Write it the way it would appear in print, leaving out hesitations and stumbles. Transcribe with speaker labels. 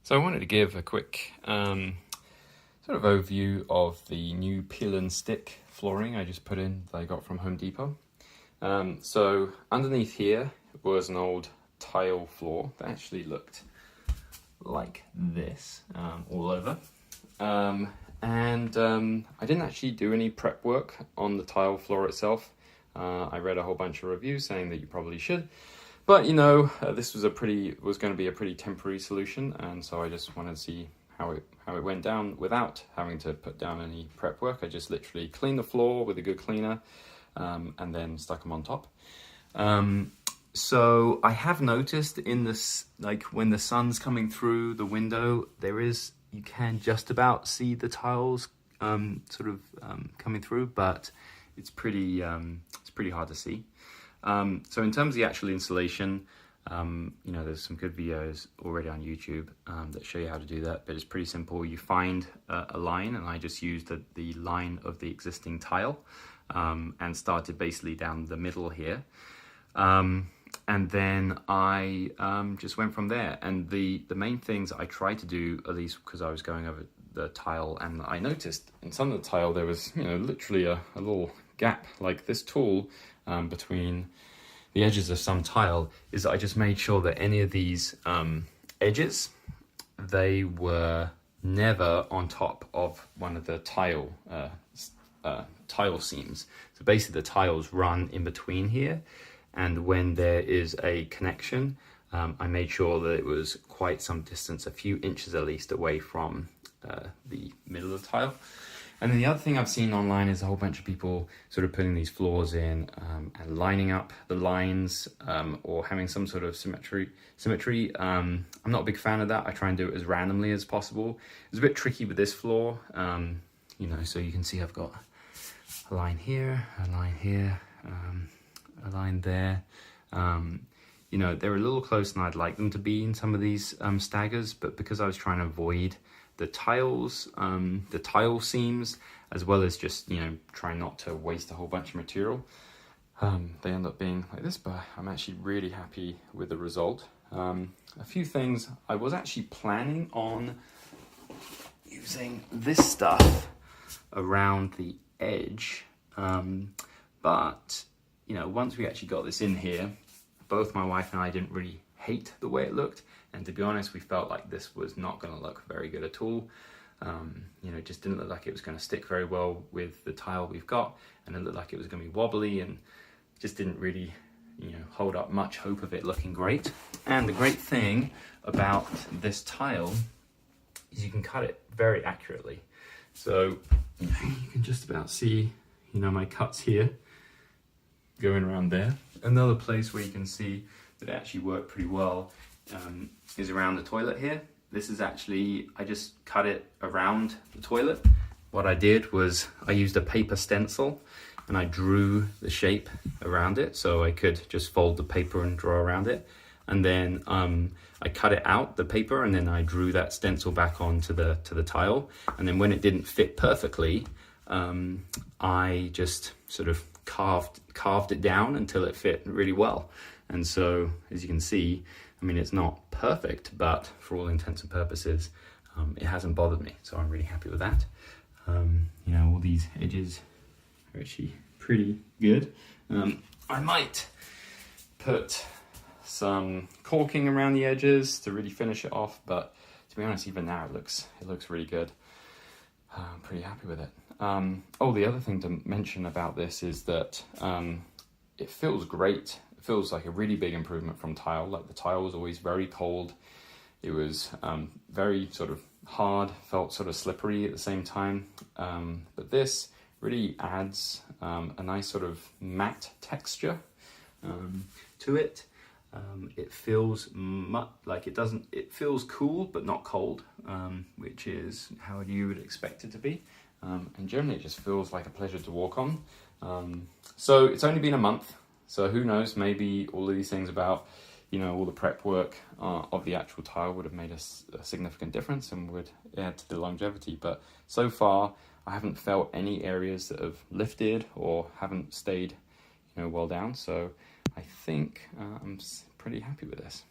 Speaker 1: So I wanted to give a quick sort of overview of the new peel and stick flooring I just put in that I got from Home Depot. So underneath here was an old tile floor that actually looked like this all over. I didn't actually do any prep work on the tile floor itself. I read a whole bunch of reviews saying that you probably should. But you know, this was going to be a pretty temporary solution, and so I just wanted to see how it went down without having to put down any prep work. I just literally cleaned the floor with a good cleaner, and then stuck them on top. So I have noticed in this, like when the sun's coming through the window, you can just about see the tiles coming through, but it's pretty hard to see. So in terms of the actual installation, there's some good videos already on YouTube that show you how to do that, but it's pretty simple. You find a line, and I just used the line of the existing tile and started basically down the middle here. And then I just went from there. And the main things I tried to do, at least because I was going over the tile, and I noticed in some of the tile there was literally a little gap like this tall between the edges of some tile, is that I just made sure that any of these edges, they were never on top of one of the tile seams. So basically the tiles run in between here, and when there is a connection, I made sure that it was quite some distance, a few inches at least, away from the middle of the tile. And then the other thing I've seen online is a whole bunch of people sort of putting these floors in and lining up the lines or having some sort of symmetry. I'm not a big fan of that. I try and do it as randomly as possible. It's a bit tricky with this floor, so you can see I've got a line here, a line here, a line there. They're a little closer than I'd like them to be in some of these staggers, but because I was trying to avoid the tiles, the tile seams, as well as just, trying not to waste a whole bunch of material, they end up being like this, but I'm actually really happy with the result. A few things, I was actually planning on using this stuff around the edge, but once we actually got this in here, both my wife and I didn't really hate the way it looked, and to be honest, we felt like this was not going to look very good at all. It just didn't look like it was going to stick very well with the tile we've got, and it looked like it was going to be wobbly, and just didn't really hold up much hope of it looking great. And the great thing about this tile is you can cut it very accurately. So you can just about see my cuts here going around there. Another place where you can see that it actually worked pretty well is around the toilet here. This is actually, I just cut it around the toilet. What I did was I used a paper stencil and I drew the shape around it, so I could just fold the paper and draw around it. And then I cut it out, the paper, and then I drew that stencil back onto the tile. And then when it didn't fit perfectly, I just sort of carved it down until it fit really well. And so, as you can see, it's not perfect, but for all intents and purposes, it hasn't bothered me. So I'm really happy with that. All these edges are actually pretty good. I might put some caulking around the edges to really finish it off, but to be honest, even now it looks really good. I'm pretty happy with it. The other thing to mention about this is that it feels great. It feels like a really big improvement from tile. Like the tile was always very cold. It was very sort of hard, felt sort of slippery at the same time. But this really adds a nice sort of matte texture to it. It feels it feels cool but not cold, which is how you would expect it to be. And generally it just feels like a pleasure to walk on. So it's only been a month, so who knows, maybe all of these things about all the prep work of the actual tile would have made a significant difference and would add to the longevity. But so far I haven't felt any areas that have lifted or haven't stayed well down, so I think I'm pretty happy with this.